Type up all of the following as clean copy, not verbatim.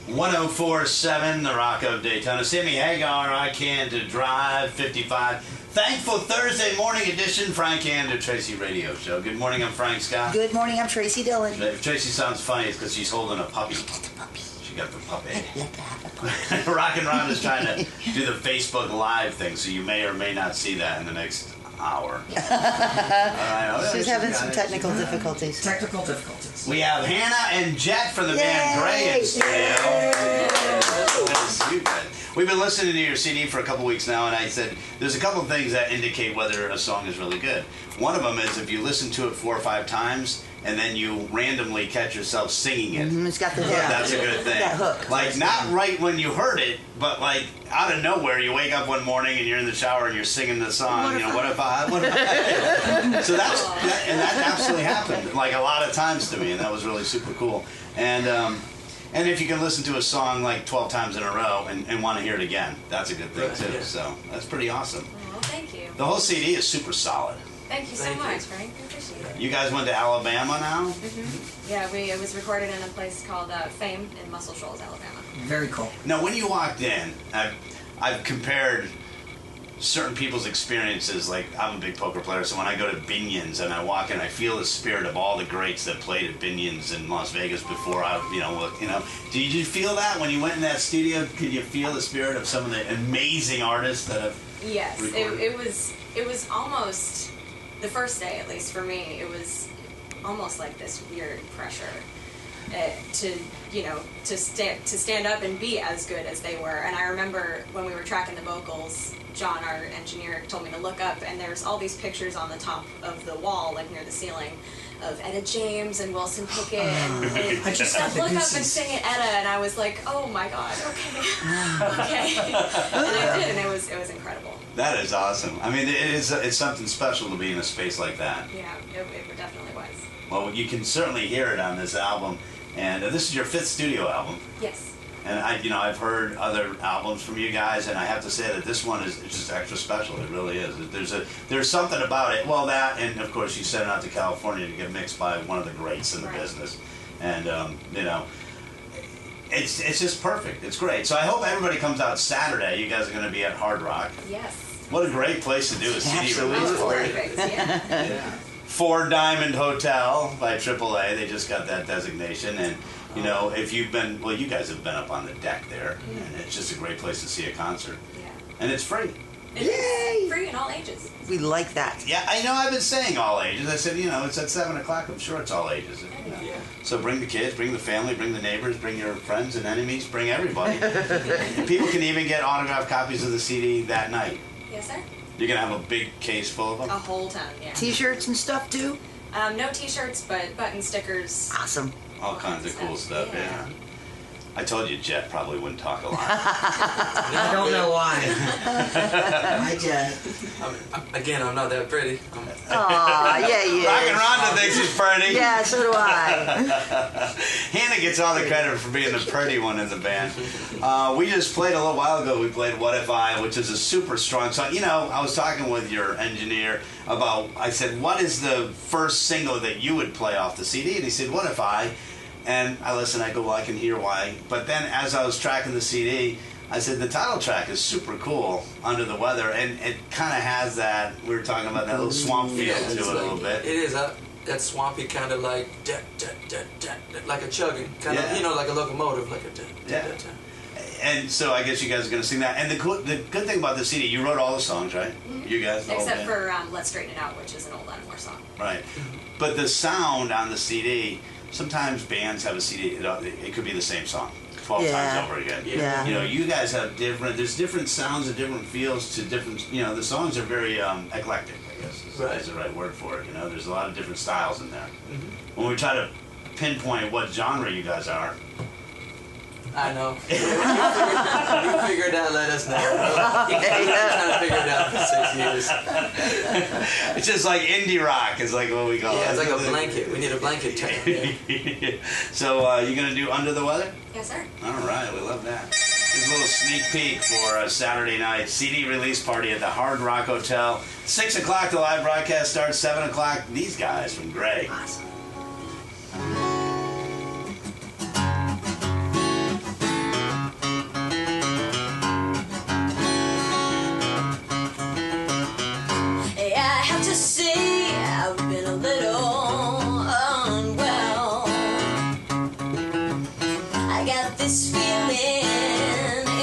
104.7, the Rock of Daytona. Sammy Hagar, I Can to Drive, 55. Thankful Thursday morning edition, Frank and the Tracy Radio Show. Good morning, I'm Frank Scott. Good morning, I'm Tracy Dillon. If Tracy sounds funny, it's because she's holding a puppy. Look at the puppy. She got the puppy. Let her have the puppy. Rock and Ron is trying to do the Facebook Live thing, so you may or may not see that in the next hour. She's having some technical difficulties. Technical difficulties. We have Hannah and Jett from the band Greye in studio. Good to see you guys. We've been listening to your CD for a couple weeks now, and I said there's a couple things that indicate whether a song is really good. One of them is if you listen to it 4 or 5 times, and then you randomly catch yourself singing it. It's got the hook. That's a good thing. That hook. Like, not right when you heard it, but like out of nowhere, you wake up one morning and you're in the shower and you're singing the song, what if I? So that absolutely happened, like a lot of times to me, and that was really super cool. And if you can listen to a song like 12 times in a row and want to hear it again, that's a good thing too. Yeah. So that's pretty awesome. Well, thank you. The whole CD is super solid. Thank you so much, Frank. I appreciate it. You guys went to Alabama now? Mm-hmm. Yeah, it was recorded in a place called Fame in Muscle Shoals, Alabama. Very cool. Now, when you walked in, I've compared certain people's experiences. Like, I'm a big poker player, so when I go to Binion's and I walk in, I feel the spirit of all the greats that played at Binion's in Las Vegas before Did you feel that when you went in that studio? Could you feel the spirit of some of the amazing artists that have recorded? It was almost, the first day at least for me, it was almost like this weird pressure to stand up and be as good as they were. And I remember when we were tracking the vocals, John, our engineer, told me to look up, and there's all these pictures on the top of the wall, like near the ceiling, of Etta James and Wilson Pickett. And I just look up and sing at Etta, and I was like, oh my god, okay, okay. And I did, and it was incredible. That is awesome. I mean, it's something special to be in a space like that. Yeah, it definitely was. Well, you can certainly hear it on this album, and this is your 5th studio album. Yes. And I've heard other albums from you guys, and I have to say that this one is just extra special. It really is. There's something about it. Well, that, and of course you sent it out to California to get mixed by one of the greats in the business, and it's just perfect. It's great. So I hope everybody comes out Saturday. You guys are going to be at Hard Rock. Yes. What a great place to do a CD release. Perfect. Yeah. 4 Diamond Hotel by AAA. They just got that designation, and if you've been, well, you guys have been up on the deck there, and it's just a great place to see a concert. Yeah. And it's free. It's free in all ages. We like that. Yeah, I know. I've been saying all ages. I said, it's at 7 o'clock. I'm sure it's all ages. Yeah. So bring the kids, bring the family, bring the neighbors, bring your friends and enemies, bring everybody. People can even get autographed copies of the CD that night. Yes, sir. You're going to have a big case full of them? A whole ton, yeah. T-shirts and stuff, too? No T-shirts, but button stickers. Awesome. All kinds of cool stuff, yeah. I told you Jett probably wouldn't talk a lot. I don't know why. Hi, Jett. I'm not that pretty. Aw, yeah, you Rock and Rhonda thinks she's pretty. Yeah, so do I. Hannah gets all the credit for being the pretty one in the band. We just played a little while ago, we played What If I, which is a super strong song. I was talking with your engineer about, I said, what is the first single that you would play off the CD? And he said, What If I? And I listened, I go, well, I can hear why. But then as I was tracking the CD, I said, the title track is super cool, Under the Weather, and it kind of has that, we were talking about that little swamp feel to it a little bit. It is that swampy kind of like, like a chugging, kind of, like a locomotive, like a And so I guess you guys are going to sing that. And the good thing about the CD, you wrote all the songs, right? Mm-hmm. You guys? Except for Let's Straighten It Out, which is an old Animore song. Right. But the sound on the CD, sometimes bands have a CD, it could be the same song 12 times over again. Yeah. You guys have there's different sounds and different feels to different, the songs are very eclectic, I guess is the right word for it. There's a lot of different styles in there. Mm-hmm. When we try to pinpoint what genre you guys are, I know. You figure it out, let us know. You've been trying to figure it out for 6 years. It's just like indie rock is like what we call it. Yeah, it's like a blanket. We need a blanket term. Yeah. So you going to do Under the Weather? Yes, sir. All right, we love that. Here's a little sneak peek for a Saturday night CD release party at the Hard Rock Hotel. 6 o'clock, the live broadcast starts. 7 o'clock, these guys from Greye. Awesome. I got this feeling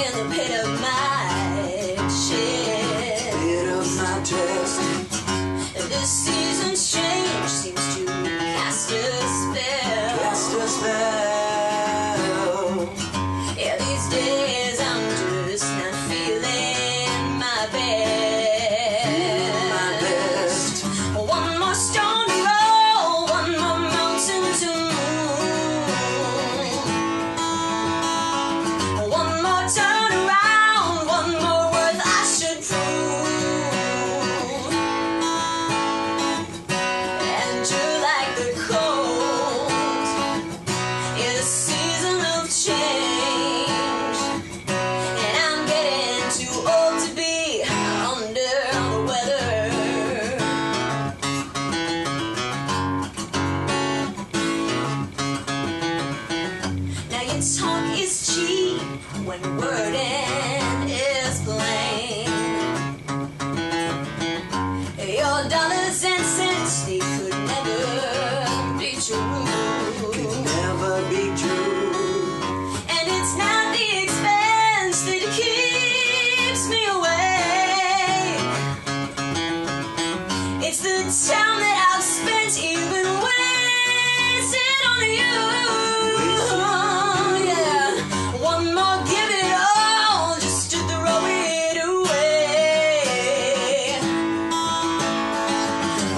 in the pit of my chest. Pit of my chest. This season's change seems to cast a spell. Cast a spell. Yeah, these days I'm just not feeling my best. My best. One more stone to roll, one more mountain to move. One more turn around, one more worth I should prove. And you're like the cold in a season of change. And I'm getting too old to be under the weather. Now your talk is cheap when wording is plain. Your dollars and cents, they could never be true. Never be true. And it's not the expense that keeps me awake. It's the time that I've spent even wasting on you. Yeah, one more give it all just to throw it away.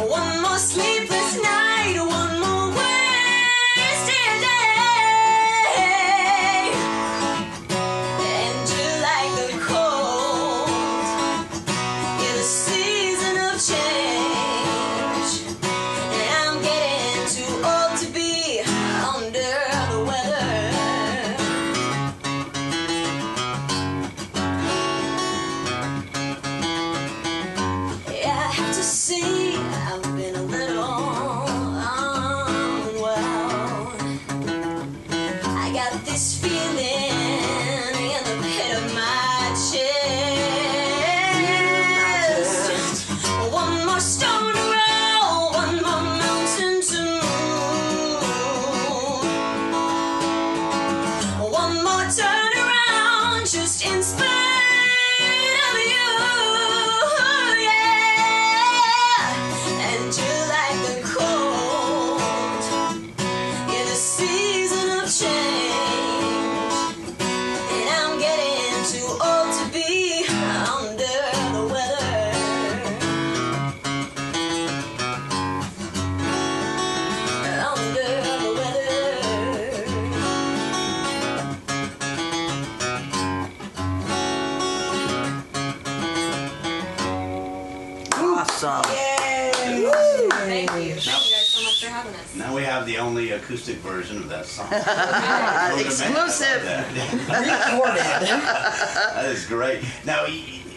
One more sleepless night, one more wasted day. And you're like the cold in a season of change. And I'm getting too old to be under the weather. Yeah, I have to say I've been a little unwell. I got this feeling in the pit of my chest. One more stone to roll, one more mountain to move. One more turn around, just in spite of you. Yeah, and you're like the cold in a season of change. And I'm getting too old to be under the weather. Under the weather. Awesome. Thank you. Thank you guys so much for having us. Now we have the only acoustic version of that song. Exclusive. That is great. Now,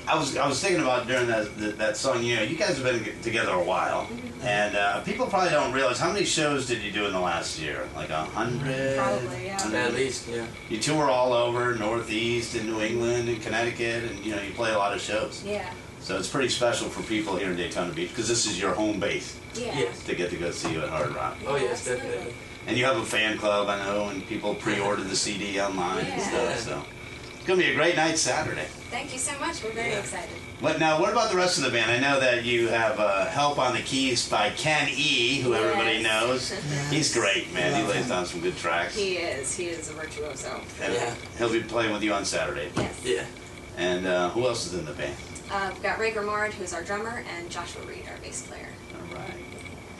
I was thinking about during that song. You know, you guys have been together a while, and people probably don't realize how many shows did you do in the last year? Like 100. Probably, yeah. At least, yeah. You tour all over Northeast and New England and Connecticut, and you know you play a lot of shows. Yeah. So it's pretty special for people here in Daytona Beach because this is your home base Yeah. Yes. to get to go see you at Hard Rock. Oh, yes, absolutely. definitely. And you have a fan club, I know, and people pre-order the CD online and Yeah. stuff. So it's gonna be a great night Saturday. Thank you so much. We're very excited. What about the rest of the band? I know that you have help on the keys by Ken E, who everybody Yes. knows. He's great, man. He lays down some good tracks. He is a virtuoso. And Yeah. he'll be playing with you on Saturday. Yes. Yeah. And who else is in the band? We've got Ray Grimard, who's our drummer, and Joshua Reed, our bass player. All right.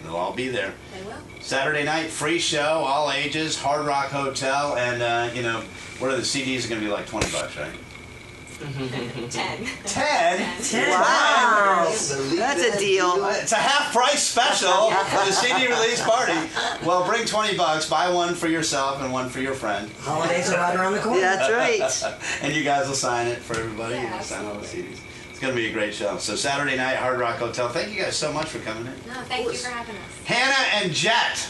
They'll all be there. They will. Saturday night, free show, all ages, Hard Rock Hotel, and you know, what are the CDs are going to be like $20, right? 10. 10? Wow. Believe That's that a deal. It's a half price special for the CD release party. Well, bring $20, buy one for yourself and one for your friend. Holidays are right around the corner. That's right. And you guys will sign it for everybody. Yeah, You'll sign all the absolutely. CDs. It's going to be a great show. So Saturday night, Hard Rock Hotel. Thank you guys so much for coming in. No, thank you for having us. Hannah and Jett.